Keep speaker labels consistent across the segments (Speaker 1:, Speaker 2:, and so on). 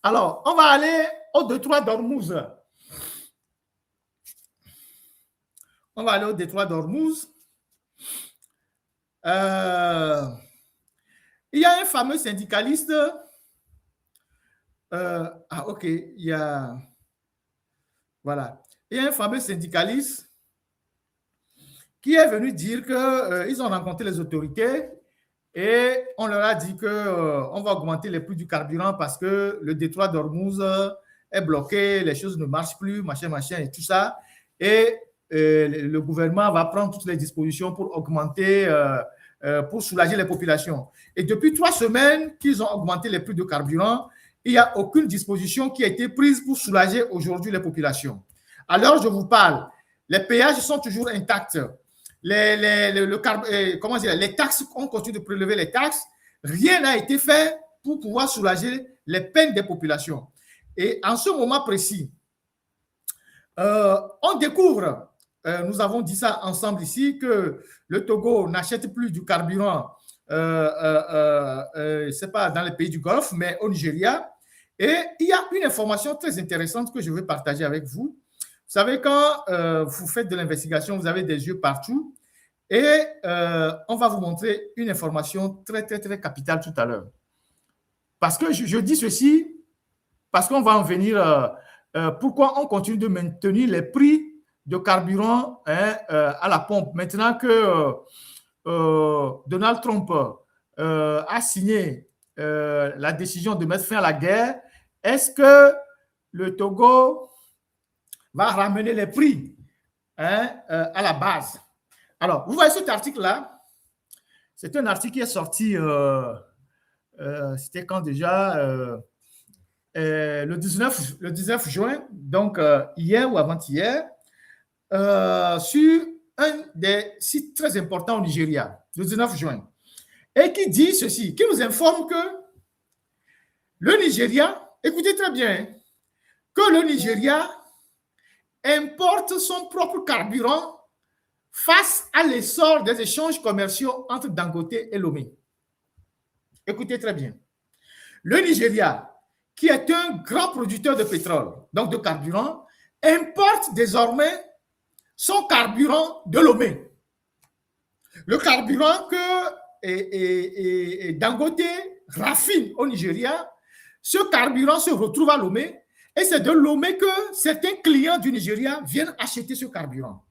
Speaker 1: Alors, on va aller au détroit d'Ormuz. On va aller au détroit d'Ormuz. Il y a un fameux syndicaliste. OK. Il y a un fameux syndicaliste qui est venu dire qu'ils ont rencontré les autorités et on leur a dit qu'on va augmenter les prix du carburant parce que le détroit d'Ormuz est bloqué, les choses ne marchent plus, machin, et tout ça. Et le gouvernement va prendre toutes les dispositions pour augmenter, pour soulager les populations. Et depuis 3 semaines qu'ils ont augmenté les prix de carburant, il n'y a aucune disposition qui a été prise pour soulager aujourd'hui les populations. Alors, je vous parle, les péages sont toujours intacts. Les taxes, on continue de prélever les taxes. Rien n'a été fait pour pouvoir soulager les peines des populations. Et en ce moment précis, on découvre, nous avons dit ça ensemble ici, que le Togo n'achète plus du carburant, c'est pas dans les pays du Golfe, mais au Nigeria. Et il y a une information très intéressante que je veux partager avec vous. Vous savez, quand vous faites de l'investigation, vous avez des yeux partout. Et on va vous montrer une information très, très, très capitale tout à l'heure. Parce que je dis ceci, parce qu'on va en venir. Pourquoi on continue de maintenir les prix de carburant à la pompe. Maintenant que Donald Trump a signé la décision de mettre fin à la guerre, est-ce que le Togo va ramener les prix à la base? Alors, vous voyez cet article-là, c'est un article qui est sorti, c'était quand déjà le 19 juin, donc hier ou avant-hier, sur un des sites très importants au Nigeria, le 19 juin, et qui dit ceci, qui nous informe que le Nigeria, écoutez très bien, que le Nigeria importe son propre carburant face à l'essor des échanges commerciaux entre Dangote et Lomé. Écoutez très bien. Le Nigeria, qui est un grand producteur de pétrole, donc de carburant, importe désormais son carburant de Lomé. Le carburant que Dangote raffine au Nigeria, ce carburant se retrouve à Lomé et c'est de Lomé que certains clients du Nigeria viennent acheter ce carburant.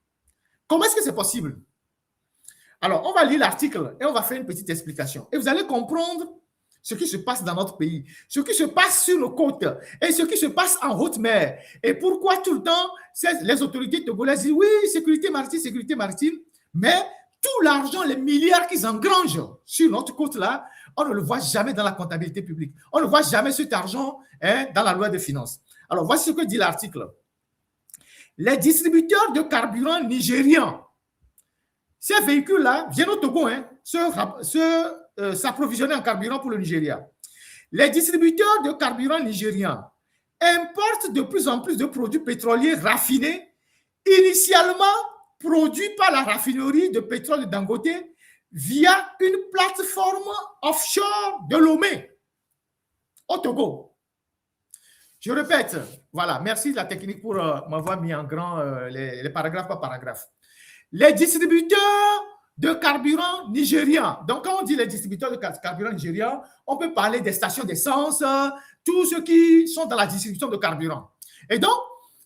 Speaker 1: Comment est-ce que c'est possible? Alors, on va lire l'article et on va faire une petite explication. Et vous allez comprendre ce qui se passe dans notre pays, ce qui se passe sur nos côtes et ce qui se passe en haute mer. Et pourquoi tout le temps, les autorités togolaises disent oui, sécurité maritime, mais tout l'argent, les milliards qu'ils engrangent sur notre côte-là, on ne le voit jamais dans la comptabilité publique. On ne voit jamais cet argent dans la loi des finances. Alors, voici ce que dit l'article. Les distributeurs de carburant nigérians, ces véhicules-là viennent au Togo, s'approvisionner en carburant pour le Nigeria. Les distributeurs de carburant nigérians importent de plus en plus de produits pétroliers raffinés, initialement produits par la raffinerie de pétrole de Dangote via une plateforme offshore de Lomé, au Togo. Je répète, voilà, merci de la technique pour m'avoir mis en grand les paragraphes par paragraphe. Les distributeurs de carburant nigérians. Donc, quand on dit les distributeurs de carburant nigérians, on peut parler des stations d'essence, tous ceux qui sont dans la distribution de carburant. Et donc,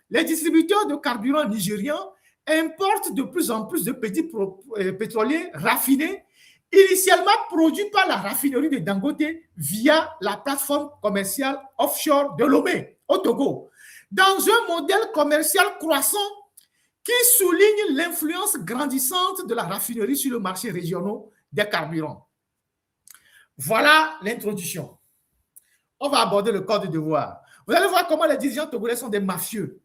Speaker 1: les distributeurs de carburant nigérians importent de plus en plus de petits pétroliers raffinés, initialement produits par la raffinerie de Dangote via la plateforme commerciale offshore de Lomé, au Togo, dans un modèle commercial croissant qui souligne l'influence grandissante de la raffinerie sur le marché régional des carburants. Voilà l'introduction. On va aborder le code de devoir. Vous allez voir comment les dirigeants togolais sont des mafieux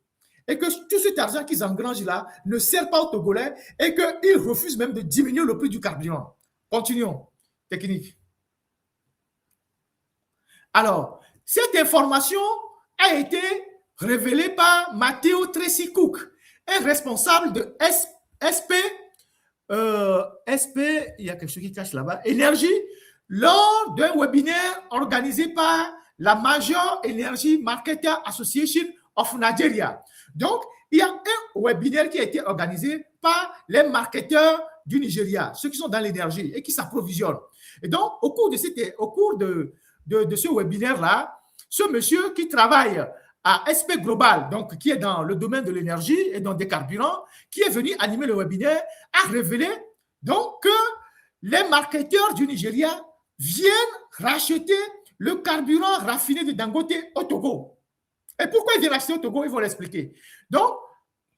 Speaker 1: et que tout cet argent qu'ils engrangent là ne sert pas aux Togolais et qu'ils refusent même de diminuer le prix du carburant. Continuons. Technique. Alors, cette information a été révélée par Matteo Tracy Cook, un responsable de SP, il y a quelque chose qui cache là-bas, Énergie, lors d'un webinaire organisé par la Major Energy Marketer Association of Nigeria. Donc, il y a un webinaire qui a été organisé par les marketeurs du Nigeria, ceux qui sont dans l'énergie et qui s'approvisionnent. Et donc, au cours de ce webinaire-là, ce monsieur qui travaille à SP Global, donc qui est dans le domaine de l'énergie et dans des carburants, qui est venu animer le webinaire, a révélé donc que les marketeurs du Nigeria viennent racheter le carburant raffiné de Dangote au Togo. Et pourquoi ils viennent acheter au Togo? Ils vont l'expliquer. Donc,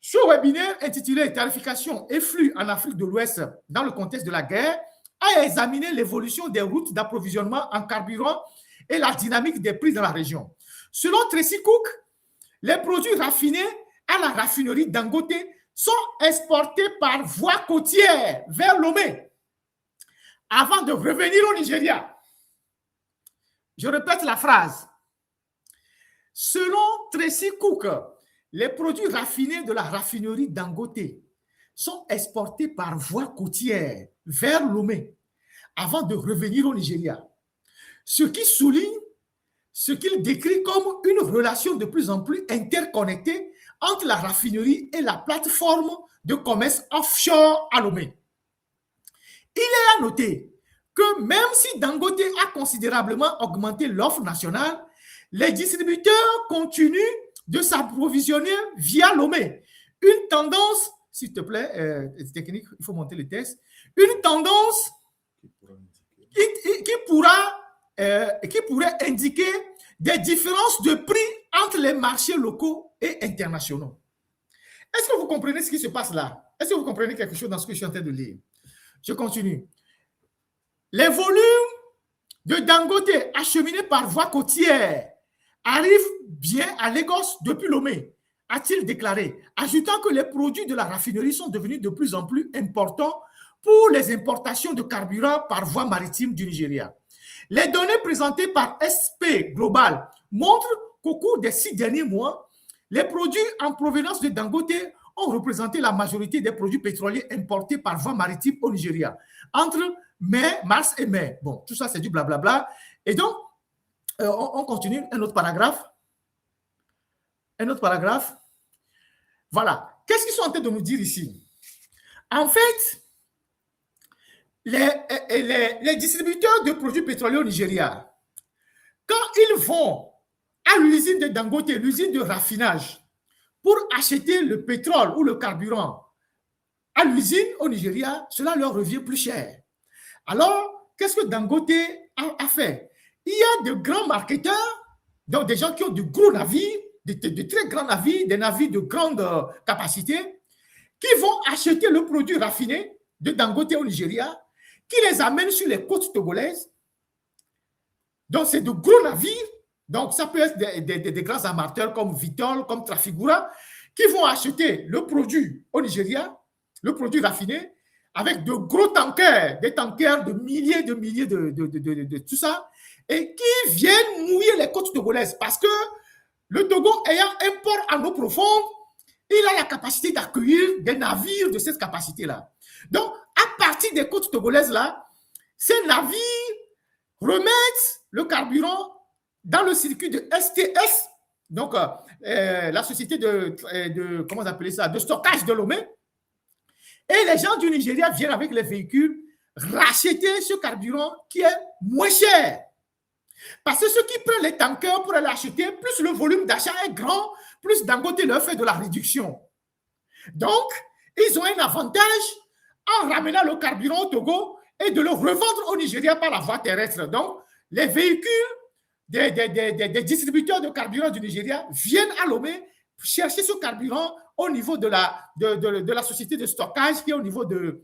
Speaker 1: ce webinaire intitulé « Tarification et flux en Afrique de l'Ouest dans le contexte de la guerre » a examiné l'évolution des routes d'approvisionnement en carburant et la dynamique des prix dans la région. Selon Tracy Cook, les produits raffinés à la raffinerie Dangote sont exportés par voie côtière vers Lomé avant de revenir au Nigeria. Je répète la phrase. Selon Tracy Cook, les produits raffinés de la raffinerie Dangote sont exportés par voie côtière vers Lomé avant de revenir au Nigeria. Ce qui souligne ce qu'il décrit comme une relation de plus en plus interconnectée entre la raffinerie et la plateforme de commerce offshore à Lomé. Il est à noter que même si Dangote a considérablement augmenté l'offre nationale, les distributeurs continuent de s'approvisionner via Lomé. Une tendance, s'il te plaît, technique, il faut monter le texte, une tendance qui pourrait indiquer des différences de prix entre les marchés locaux et internationaux. Est-ce que vous comprenez ce qui se passe là? Est-ce que vous comprenez quelque chose dans ce que je suis en train de lire? Je continue. Les volumes de Dangote acheminés par voie côtière arrivent bien à Lagos depuis Lomé, a-t-il déclaré, ajoutant que les produits de la raffinerie sont devenus de plus en plus importants pour les importations de carburant par voie maritime du Nigeria. Les données présentées par SP Global montrent qu'au cours des 6 derniers mois, les produits en provenance de Dangote ont représenté la majorité des produits pétroliers importés par voie maritime au Nigeria entre mars et mai. Bon, tout ça, c'est du blablabla. Et donc, on continue. Un autre paragraphe. Voilà. Qu'est-ce qu'ils sont en train de nous dire ici? En fait, les distributeurs de produits pétroliers au Nigeria, quand ils vont à l'usine de Dangote, l'usine de raffinage, pour acheter le pétrole ou le carburant à l'usine au Nigeria, cela leur revient plus cher. Alors, qu'est-ce que Dangote a fait? Il y a de grands marketeurs, donc des gens qui ont de gros navires, de très grands navires, des navires de grande capacité, qui vont acheter le produit raffiné de Dangote au Nigeria, qui les amènent sur les côtes togolaises. Donc, c'est de gros navires. Donc, ça peut être des grands amateurs comme Vitol, comme Trafigura, qui vont acheter le produit au Nigeria, le produit raffiné, avec de gros tankers, des tankers de milliers de tout ça, et qui viennent mouiller les côtes togolaises. Parce que le Togo, ayant un port en eau profonde, il a la capacité d'accueillir des navires de cette capacité-là. Donc, à partir des côtes togolaises, là, ces navires remettent le carburant dans le circuit de STS, donc la société comment on appelle ça, de stockage de Lomé. Et les gens du Nigeria viennent avec les véhicules racheter ce carburant qui est moins cher. Parce que ceux qui prennent les tankers pour aller acheter, plus le volume d'achat est grand, plus Dangote leur fait de la réduction. Donc, ils ont un avantage en ramenant le carburant au Togo et de le revendre au Nigeria par la voie terrestre. Donc, les véhicules des distributeurs de carburant du Nigeria viennent à Lomé chercher ce carburant au niveau de la société de stockage qui est au niveau de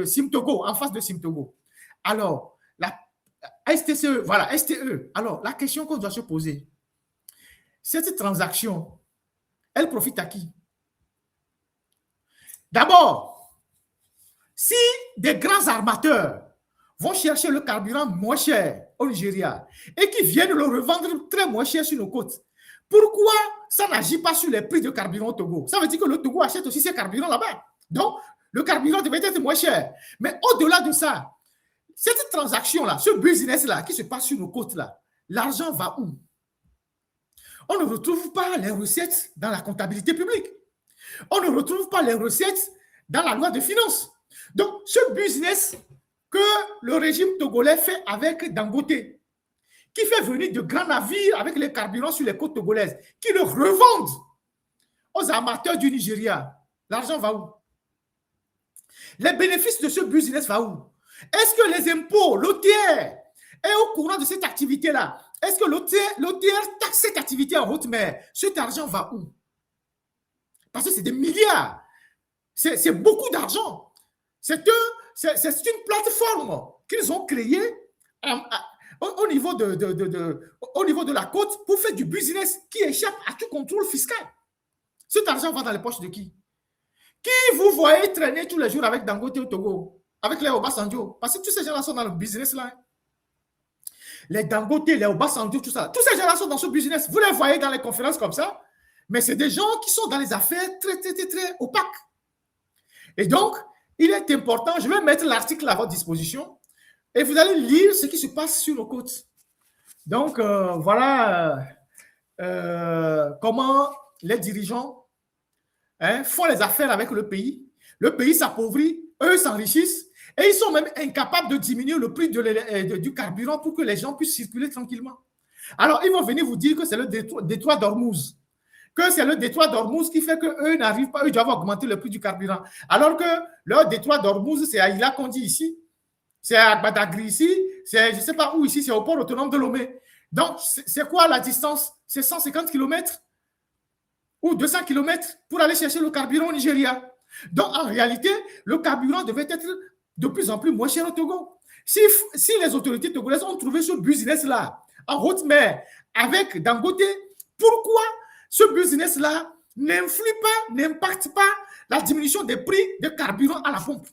Speaker 1: Simtogo, en face de Simtogo. Alors, la STCE, voilà, STE. Alors, la question qu'on doit se poser, cette transaction, elle profite à qui? D'abord, si des grands armateurs vont chercher le carburant moins cher au Nigeria et qui viennent le revendre très moins cher sur nos côtes, pourquoi ça n'agit pas sur les prix de carburant au Togo? Ça veut dire que le Togo achète aussi ses carburants là-bas. Donc, le carburant devait être moins cher. Mais au-delà de ça, cette transaction-là, ce business-là qui se passe sur nos côtes-là, l'argent va où? On ne retrouve pas les recettes dans la comptabilité publique. On ne retrouve pas les recettes dans la loi de finances. Donc, ce business que le régime togolais fait avec Dangote, qui fait venir de grands navires avec les carburants sur les côtes togolaises, qui le revendent aux amateurs du Nigeria, l'argent va où? Les bénéfices de ce business va où? Est-ce que les impôts, l'OTR, est au courant de cette activité-là? Est-ce que l'OTR taxe cette activité en haute mer? Cet argent va où? Parce que c'est des milliards. C'est beaucoup d'argent. C'est une plateforme qu'ils ont créée au niveau de la côte pour faire du business qui échappe à tout contrôle fiscal. Cet argent va dans les poches de qui? Qui vous voyez traîner tous les jours avec Dangote au Togo, avec les Obasanjo? Parce que tous ces gens-là sont dans le business là. Les Dangote, les Obasanjo, tout ça. Tous ces gens-là sont dans ce business. Vous les voyez dans les conférences comme ça, mais c'est des gens qui sont dans les affaires très, très, très, très opaques. Et donc, il est important, je vais mettre l'article à votre disposition et vous allez lire ce qui se passe sur nos côtes. Donc, voilà comment les dirigeants font les affaires avec le pays. Le pays s'appauvrit, eux s'enrichissent et ils sont même incapables de diminuer le prix du carburant pour que les gens puissent circuler tranquillement. Alors, ils vont venir vous dire que c'est le détroit d'Ormuz. Que c'est le détroit d'Ormuz qui fait qu'eux n'arrivent pas, eux doivent augmenter le prix du carburant. Alors que leur détroit d'Ormuz, c'est à Ila Kondi ici, c'est à Badagry ici, c'est je ne sais pas où ici, c'est au port autonome de Lomé. Donc, c'est quoi la distance? C'est 150 km ou 200 km pour aller chercher le carburant au Nigeria. Donc, en réalité, le carburant devait être de plus en plus moins cher au Togo. Si les autorités togolaises ont trouvé ce business-là en haute mer avec Dangote, pourquoi ce business-là n'influe pas, n'impacte pas la diminution des prix de carburant à la pompe?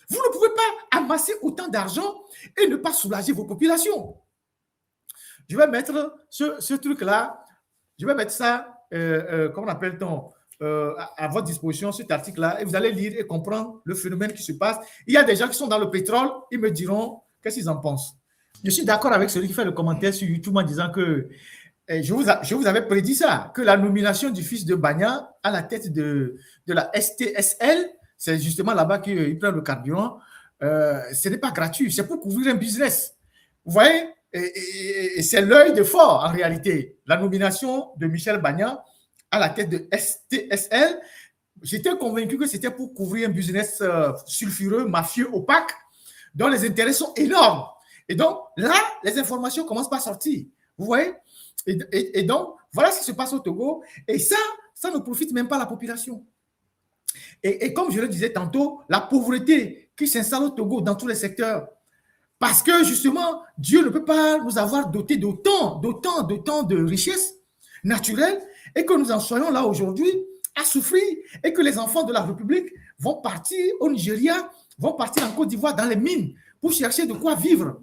Speaker 1: Vous ne pouvez pas amasser autant d'argent et ne pas soulager vos populations. Je vais mettre ce truc-là, je vais mettre ça, comment appelle-t-on, à votre disposition, cet article-là, et vous allez lire et comprendre le phénomène qui se passe. Il y a des gens qui sont dans le pétrole, ils me diront qu'est-ce qu'ils en pensent. Je suis d'accord avec celui qui fait le commentaire sur YouTube en disant que je vous avais prédit ça, que la nomination du fils de Bagna à la tête de la STSL, c'est justement là-bas qu'il prend le carburant, ce n'est pas gratuit, c'est pour couvrir un business. Vous voyez, et c'est l'œil de fort en réalité. La nomination de Michel Bagna à la tête de STSL, j'étais convaincu que c'était pour couvrir un business sulfureux, mafieux, opaque, dont les intérêts sont énormes. Et donc, là, les informations commencent par sortir. Vous voyez? Et donc, voilà ce qui se passe au Togo. Et ça ne profite même pas à la population. Et comme je le disais tantôt, la pauvreté qui s'installe au Togo dans tous les secteurs, parce que justement, Dieu ne peut pas nous avoir dotés d'autant de richesses naturelles et que nous en soyons là aujourd'hui à souffrir et que les enfants de la République vont partir au Nigeria, vont partir en Côte d'Ivoire dans les mines pour chercher de quoi vivre.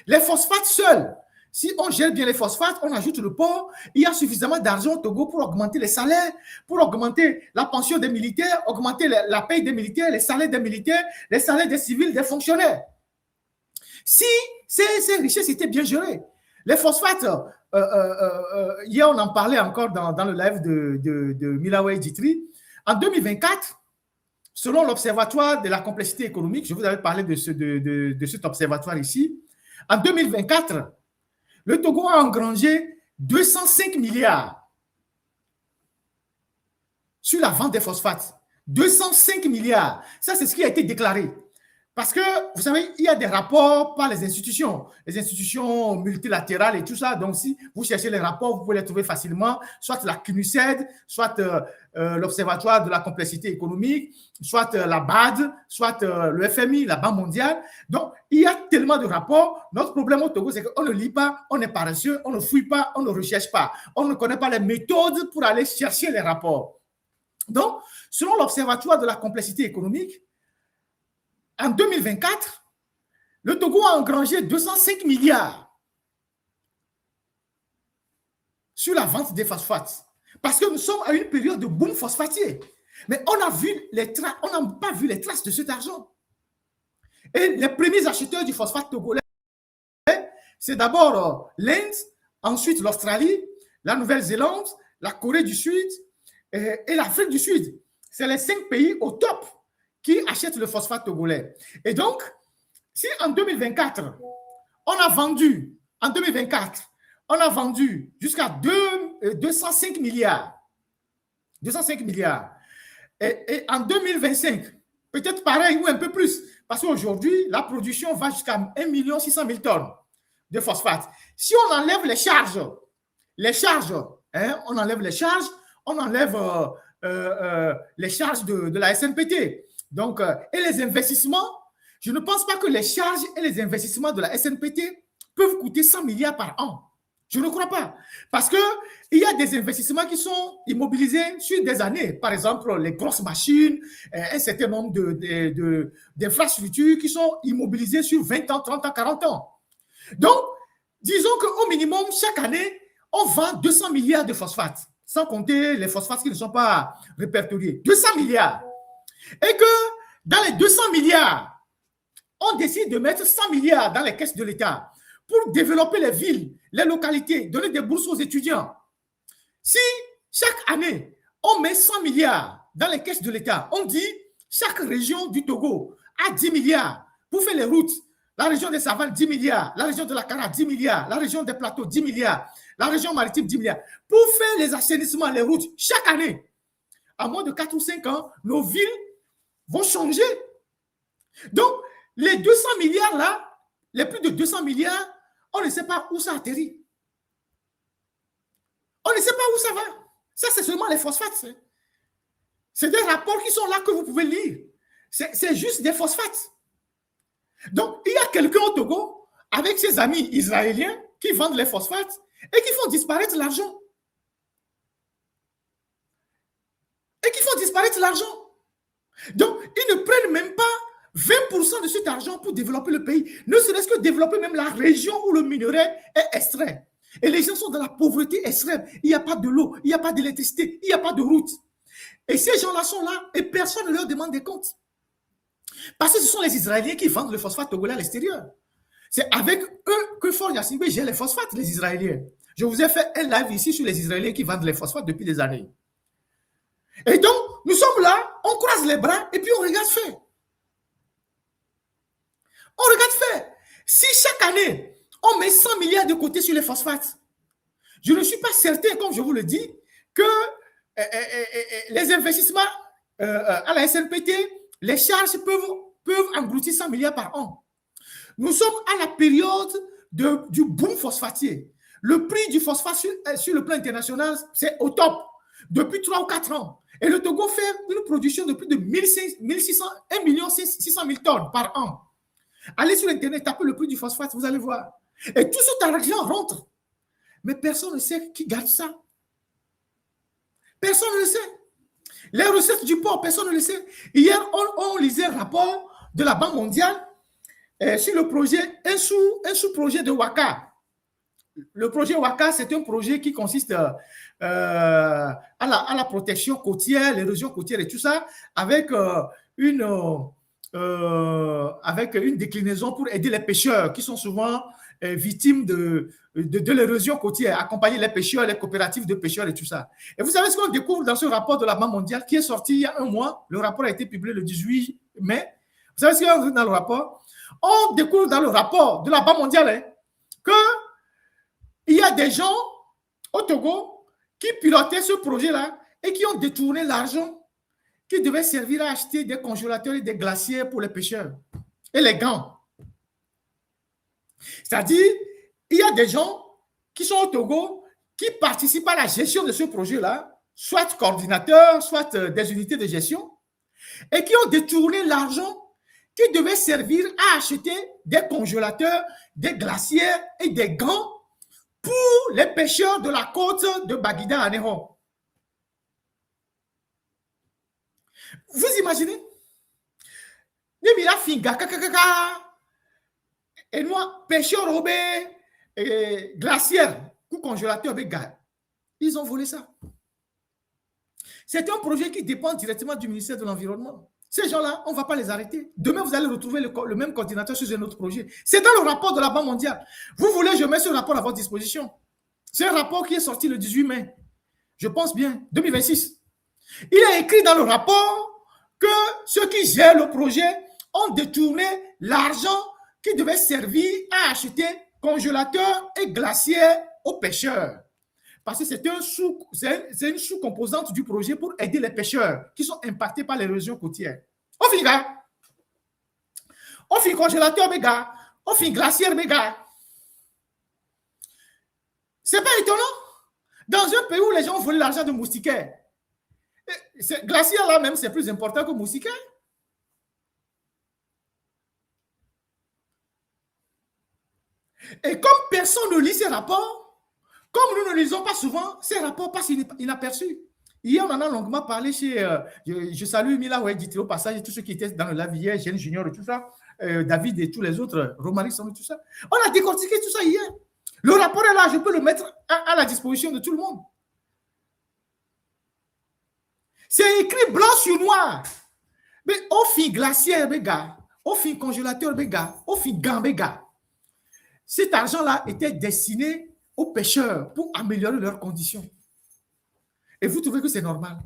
Speaker 1: Les phosphates seuls, si on gère bien les phosphates, on ajoute le port, il y a suffisamment d'argent au Togo pour augmenter les salaires, pour augmenter la pension des militaires, augmenter la paye des militaires, les salaires des militaires, les salaires des civils, des fonctionnaires. Si ces richesses étaient bien gérées, les phosphates, hier on en parlait encore dans le live de Milaway Djitri, en 2024, selon l'Observatoire de la complexité économique, je vous avais parlé de cet observatoire ici, en 2024, le Togo a engrangé 205 milliards sur la vente des phosphates. 205 milliards. Ça, c'est ce qui a été déclaré. Parce que, vous savez, il y a des rapports par les institutions multilatérales et tout ça. Donc, si vous cherchez les rapports, vous pouvez les trouver facilement, soit la CNUSED, soit l'Observatoire de la complexité économique, soit la BAD, soit le FMI, la Banque mondiale. Donc, il y a tellement de rapports. Notre problème au Togo, c'est qu'on ne lit pas, on est paresseux, on ne fouille pas, on ne recherche pas. On ne connaît pas les méthodes pour aller chercher les rapports. Donc, selon l'Observatoire de la complexité économique, en 2024, le Togo a engrangé 205 milliards sur la vente des phosphates. Parce que nous sommes à une période de boom phosphatier. Mais on n'a pas vu les traces de cet argent. Et les premiers acheteurs du phosphate togolais, c'est d'abord l'Inde, ensuite l'Australie, la Nouvelle-Zélande, la Corée du Sud et l'Afrique du Sud. C'est les 5 pays au top qui achètent le phosphate togolais. Et donc, si en 2024, on a vendu, en 2024, on a vendu jusqu'à 205 milliards. 205 milliards. Et en 2025, peut-être pareil ou un peu plus, parce qu'aujourd'hui, la production va jusqu'à 1 600 000 tonnes de phosphate. Si on enlève les charges, on enlève les charges, on enlève les charges de la SNPT. Donc, et les investissements, je ne pense pas que les charges et les investissements de la SNPT peuvent coûter 100 milliards par an. Je ne crois pas. Parce qu'il y a des investissements qui sont immobilisés sur des années. Par exemple, les grosses machines, un certain nombre d'infrastructures qui sont immobilisées sur 20 ans, 30 ans, 40 ans. Donc, disons qu'au minimum, chaque année, on vend 200 milliards de phosphates, sans compter les phosphates qui ne sont pas répertoriés. 200 milliards. Et que dans les 200 milliards, on décide de mettre 100 milliards dans les caisses de l'État pour développer les villes, les localités, donner des bourses aux étudiants. Si chaque année, on met 100 milliards dans les caisses de l'État, on dit chaque région du Togo a 10 milliards pour faire les routes. La région des Savanes, 10 milliards. La région de la Kara, 10 milliards. La région des Plateaux, 10 milliards. La région maritime, 10 milliards. Pour faire les assainissements, les routes, chaque année, à moins de 4 ou 5 ans, nos villes vont changer. Donc, les 200 milliards là, les plus de 200 milliards, on ne sait pas où ça atterrit. On ne sait pas où ça va. Ça, c'est seulement les phosphates. C'est des rapports qui sont là que vous pouvez lire. C'est juste des phosphates. Donc, il y a quelqu'un au Togo avec ses amis israéliens qui vendent les phosphates et qui font disparaître l'argent. Donc, ils ne prennent même pas 20% de cet argent pour développer le pays, ne serait-ce que développer même la région où le minerai est extrait. Et les gens sont dans la pauvreté extrême. Il n'y a pas de l'eau, il n'y a pas d'électricité, il n'y a pas de route. Et ces gens-là sont là et personne ne leur demande des comptes. Parce que ce sont les Israéliens qui vendent le phosphate togolais à l'extérieur. C'est avec eux que Fort Yassingbe gère les phosphates, les Israéliens. Je vous ai fait un live ici sur les Israéliens qui vendent les phosphates depuis des années. Et donc, nous sommes là, on croise les bras et puis on regarde faire. On regarde faire. Si chaque année, on met 100 milliards de côté sur les phosphates, je ne suis pas certain, comme je vous le dis, que les investissements à la SNPT, les charges peuvent engloutir 100 milliards par an. Nous sommes à la période du boom phosphatier. Le prix du phosphate sur le plan international, c'est au top depuis 3 ou 4 ans. Et le Togo fait une production de plus de 1 600 000 tonnes par an. Allez sur Internet, tapez le prix du phosphate, vous allez voir. Et tout cet argent rentre. Mais personne ne sait qui garde ça. Personne ne le sait. Les recettes du port, personne ne le sait. Hier, on lisait un rapport de la Banque mondiale sur le projet, un sous-projet de Ouaka. Le projet Ouaka, c'est un projet qui consiste à la protection côtière, l'érosion côtière et tout ça, avec une déclinaison pour aider les pêcheurs qui sont souvent victimes de l'érosion côtière, accompagner les pêcheurs, les coopératives de pêcheurs et tout ça. Et vous savez ce qu'on découvre dans ce rapport de la Banque mondiale qui est sorti il y a un mois. Le rapport a été publié le 18 mai. Vous savez ce qu'il y a dans le rapport? On découvre dans le rapport de la Banque mondiale qu'il y a des gens au Togo qui pilotaient ce projet-là et qui ont détourné l'argent qui devait servir à acheter des congélateurs et des glaciers pour les pêcheurs et les gants. C'est-à-dire, il y a des gens qui sont au Togo qui participent à la gestion de ce projet-là, soit coordinateurs, soit des unités de gestion, et qui ont détourné l'argent qui devait servir à acheter des congélateurs, des glaciers et des gants pour les pêcheurs de la côte de Baguida à Néron. Vous imaginez? Et moi, pêcheur robé, glaciaire, ou congélateur, ils ont volé ça. C'est un projet qui dépend directement du ministère de l'Environnement. Ces gens-là, on ne va pas les arrêter. Demain, vous allez retrouver le même coordinateur sur un autre projet. C'est dans le rapport de la Banque mondiale. Vous voulez, je mets ce rapport à votre disposition. C'est un rapport qui est sorti le 18 mai. Je pense bien, 2026. Il est écrit dans le rapport que ceux qui gèrent le projet ont détourné l'argent qui devait servir à acheter congélateurs et glacières aux pêcheurs. Parce que c'est une sous-composante du projet pour aider les pêcheurs qui sont impactés par l'érosion côtière. On fait, gars. On fait congélateur, mes gars. On fait glacière, mes gars. C'est pas étonnant. Dans un pays où les gens volent l'argent de moustiquaires, glacière là même, c'est plus important que moustiquaires. Et comme personne ne lit ces rapports, comme nous ne lisons pas souvent, ces rapports passent inaperçus. Hier, on en a longuement parlé chez... je salue Mila Ouediti au passage, et tous ceux qui étaient dans le live hier, Jeanne Junior et tout ça, David et tous les autres, Romaric et tout ça. On a décortiqué tout ça hier. Le rapport est là, je peux le mettre à la disposition de tout le monde. C'est écrit blanc sur noir. Mais au fin glaciaire, mes gars, au fin congélateur, mes gars, au fin gants, mes gars. Cet argent-là était destiné aux pêcheurs pour améliorer leurs conditions. Et vous trouvez que c'est normal?